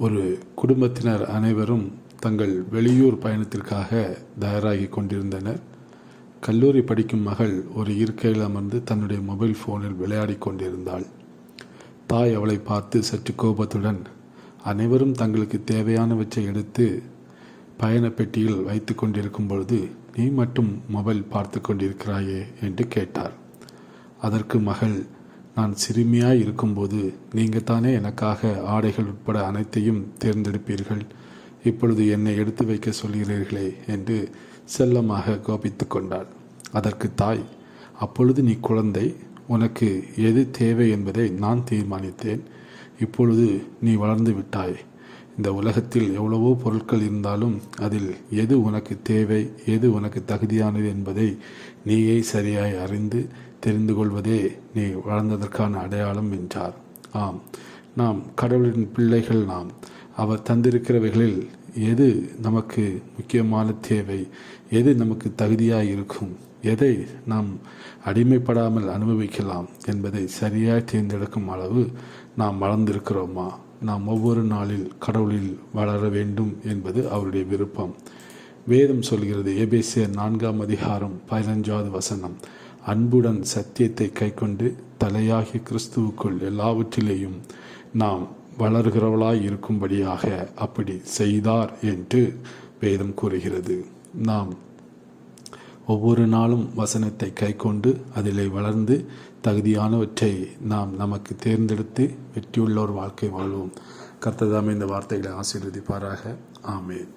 ஒரு குடும்பத்தினர் அனைவரும் தங்கள் வெளியூர் பயணத்திற்காக தயாராகி கொண்டிருந்தனர். கல்லூரி படிக்கும் மகள் ஒரு இருக்கையில் அமர்ந்து தன்னுடைய மொபைல் ஃபோனில் விளையாடி கொண்டிருந்தாள். தாய் அவளை பார்த்து சற்று கோபத்துடன், அனைவரும் தங்களுக்கு தேவையானவற்றை எடுத்து பயண பெட்டியில் வைத்து கொண்டிருக்கும் பொழுது நீ மட்டும் மொபைல் பார்த்து கொண்டிருக்கிறாயே என்று கேட்டார். அதற்கு மகள், நான் சிறுமியாய் இருக்கும்போது நீங்கள் தானே எனக்காக ஆடைகள் உட்பட அனைத்தையும் தேர்ந்தெடுப்பீர்கள், இப்பொழுது என்னை எடுத்து வைக்க சொல்கிறீர்களே என்று செல்லமாக கோபித்து கொண்டாள். அதற்கு தாய், அப்பொழுது நீ குழந்தை, உனக்கு எது தேவை என்பதை நான் தீர்மானித்தேன். இப்பொழுது நீ வளர்ந்து விட்டாய். இந்த உலகத்தில் எவ்வளவோ பொருட்கள் இருந்தாலும் அதில் எது உனக்கு தேவை, எது உனக்கு தகுதியானது என்பதை நீயே சரியாய் அறிந்து தெரிந்து கொள்வதே நீ வளர்ந்ததற்கான அடையாளம் என்றார். ஆம், நாம் கடவுளின் பிள்ளைகள். நாம் அவர் தந்திருக்கிறவைகளில் எது நமக்கு முக்கியமான தேவை, எது நமக்கு தகுதியாக இருக்கும், எதை நாம் அடிமைப்படாமல் அனுபவிக்கலாம் என்பதை சரியாய் தேர்ந்தெடுக்கும் அளவு நாம் வளர்ந்திருக்கிறோமா? நாம் ஒவ்வொரு நாளில் கடவுளில் வளர வேண்டும் என்பது அவருடைய விருப்பம். வேதம் சொல்கிறது, எபேசியர் 4:15 அன்புடன் சத்தியத்தை கைக்கொண்டு தலையாகிய கிறிஸ்துவுக்குள் எல்லாவற்றிலேயும் நாம் வளர்கிறவளாய் இருக்கும்படியாக அப்படி செய்தார் என்று வேதம் கூறுகிறது. நாம் ஒவ்வொரு நாளும் வசனத்தை கைக்கொண்டு அதிலே வளர்ந்து தகுதியானவற்றை நாம் நமக்கு தேர்ந்தெடுத்து வெற்றியுள்ள ஒரு வாழ்க்கை வாழ்வோம். கர்த்தர் தாமே இந்த வார்த்தைகளை ஆசீர்வதிப்பாராக. ஆமென்.